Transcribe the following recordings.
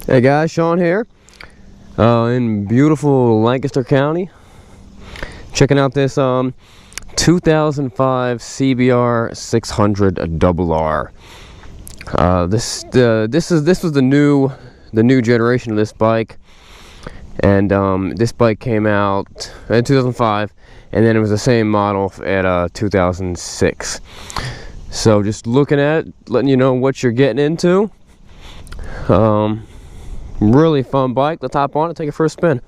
Hey guys, Sean here in beautiful Lancaster County, checking out this 2005 CBR 600 RR. This was the new generation of this bike, and this bike came out in 2005, and then it was the same model at 2006. So just looking at it, letting you know what you're getting into. Really fun bike. Let's hop on it, take it for a spin.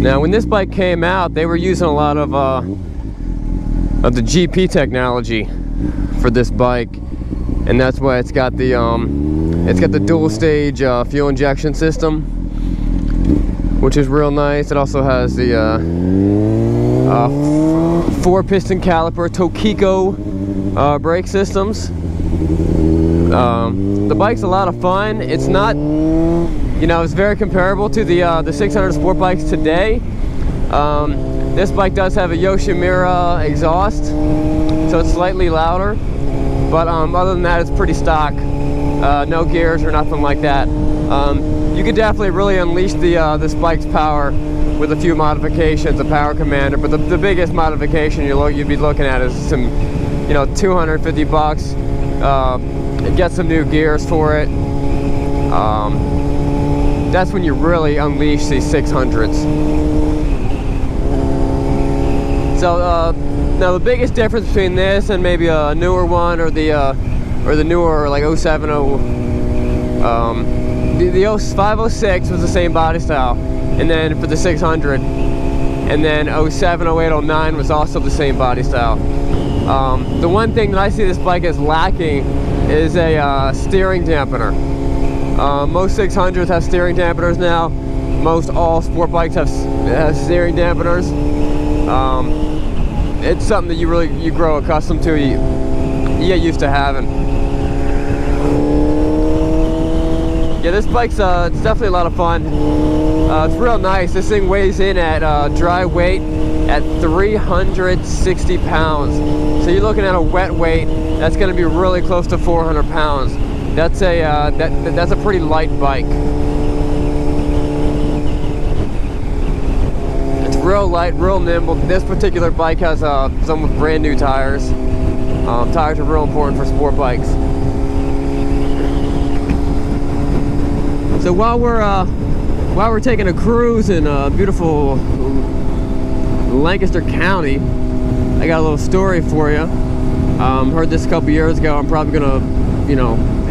Now, when this bike came out, they were using a lot of the GP technology for this bike, and that's why it's got the dual stage fuel injection system, which is real nice. It also has the 4-piston caliper Tokiko brake systems. The bike's a lot of fun. It's not, it's very comparable to the 600 sport bikes today. This bike does have a Yoshimura exhaust, so it's slightly louder, but other than that, it's pretty stock. No gears or nothing like that. You could definitely really unleash this bike's power with a few modifications, a power commander, but the biggest modification you'd be looking at is some, $250. Get some new gears for it. That's when you really unleash these 600s. So now the biggest difference between this and maybe a newer one, or the newer like 07, the 506 was the same body style, and then for the 600, and then 07, 08, 09 was also the same body style. The one thing that I see this bike as lacking is a steering dampener. Most 600s have steering dampeners now. Most all sport bikes have steering dampeners. It's something that you grow accustomed to, you get used to having. Yeah, this bike's it's definitely a lot of fun. It's real nice. This thing weighs in at dry weight at 360 pounds. So you're looking at a wet weight that's going to be really close to 400 pounds. That's a pretty light bike. It's real light, real nimble. This particular bike has some with brand new tires. Tires are real important for sport bikes. So while we're taking a cruise in beautiful Lancaster County, I got a little story for you. Heard this a couple years ago. I'm probably gonna,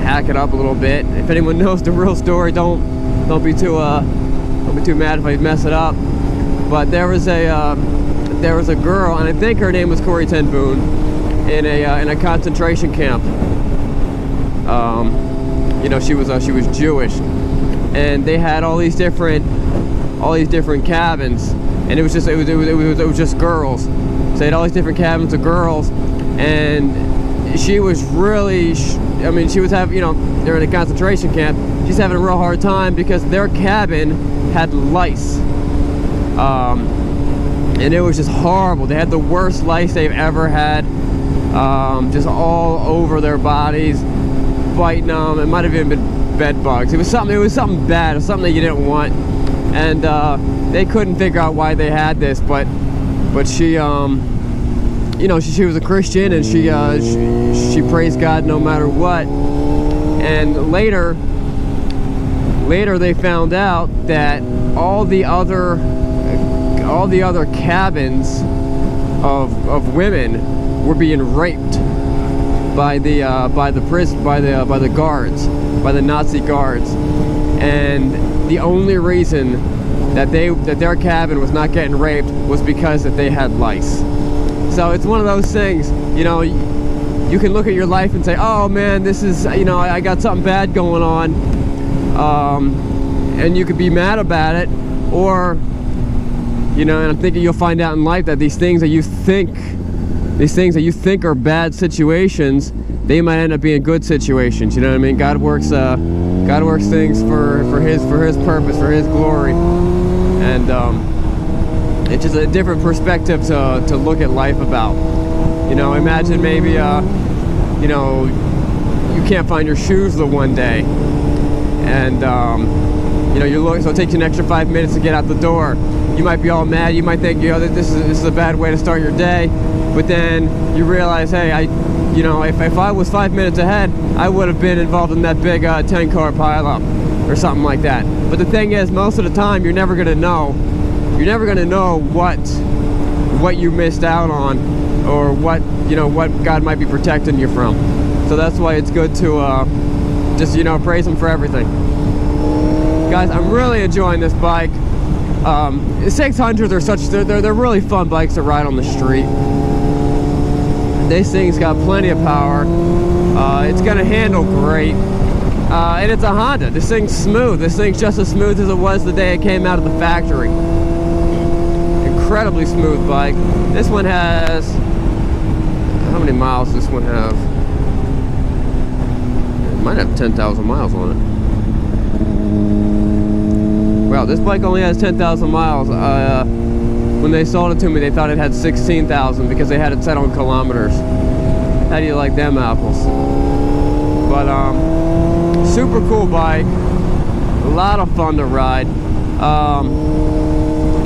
hack it up a little bit. If anyone knows the real story, don't be too mad if I mess it up. But there was a girl, and I think her name was Corrie ten Boom, in a concentration camp. She was Jewish, and they had all these different cabins, and it was just girls. So they had all these different cabins of girls, and she was really, she was having, they're in a concentration camp. She's having a real hard time because their cabin had lice, and it was just horrible. They had the worst lice they've ever had, just all over their bodies, biting them. It might have even been bed bugs. It was something bad. It was something that you didn't want, and they couldn't figure out why they had this. But she, she was a Christian, and she praised God no matter what. And later they found out that all the other cabins of women were being raped by the guards, by the Nazi guards, and the only reason that their cabin was not getting raped was because that they had lice. So it's one of those things, you can look at your life and say, oh man, this is, I got something bad going on, and you could be mad about it, or, and I'm thinking you'll find out in life that these things that you think are bad situations, they might end up being good situations. You know what I mean? God works things for his purpose, for his glory, and it's just a different perspective to look at life about. You know, imagine maybe, you know, you can't find your shoes the one day, and you know, so it takes you an extra 5 minutes to get out the door. You might be all mad. You might think, you know, that this is a bad way to start your day, but then you realize, hey, you know, if I was 5 minutes ahead, I would have been involved in that big 10-car pileup or something like that. But the thing is, most of the time, you're never gonna know. You're never gonna know what you missed out on, or what, you know, what God might be protecting you from. So that's why it's good to just, you know, praise Him for everything. Guys, I'm really enjoying this bike. 600s are they're really fun bikes to ride on the street. This thing's got plenty of power. It's gonna handle great. And it's a Honda. This thing's smooth. This thing's just as smooth as it was the day it came out of the factory. Incredibly smooth bike. This one has, how many miles does this one have? It might have 10,000 miles on it. Wow, this bike only has 10,000 miles. When they sold it to me, they thought it had 16,000 because they had it set on kilometers. How do you like them apples? But super cool bike, a lot of fun to ride.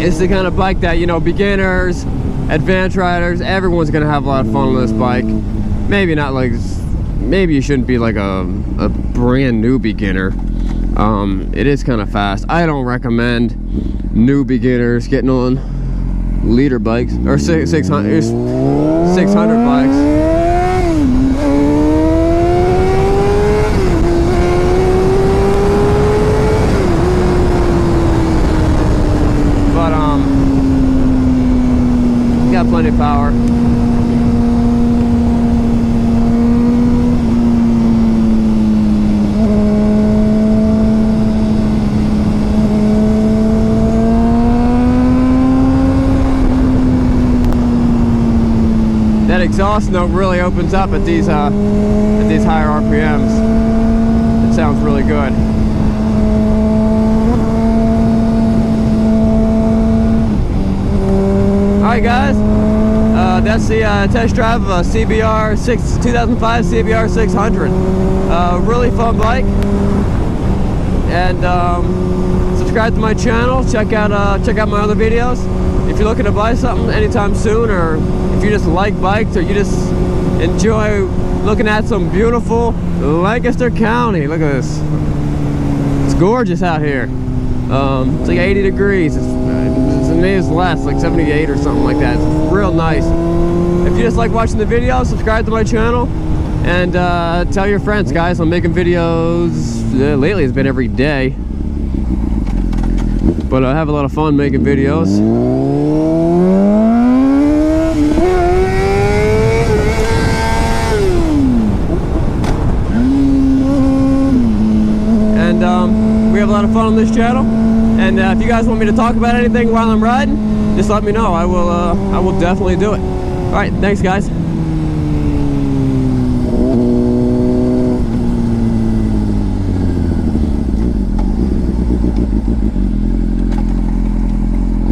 It's the kind of bike that, you know, beginners, advanced riders, everyone's gonna have a lot of fun on this bike. Maybe not like, maybe you shouldn't be like a brand new beginner. It is kind of fast. I don't recommend new beginners getting on liter bikes or 600 bikes. But got plenty of power. That exhaust note really opens up at these higher RPMs. It sounds really good. Alright guys, that's the test drive of a 2005 CBR 600. Really fun bike. And subscribe to my channel. Check out my other videos. If you're looking to buy something anytime soon, or if you just like bikes, or you just enjoy looking at some beautiful Lancaster County. Look at this. It's gorgeous out here. It's like 80 degrees. Maybe it's less, like 78 or something like that. It's real nice. If you just like watching the video, subscribe to my channel, and tell your friends, guys. I'm making videos. Lately it's been every day, but I have a lot of fun making videos. And we have a lot of fun on this channel. And if you guys want me to talk about anything while I'm riding, just let me know. I will definitely do it. All right, thanks guys.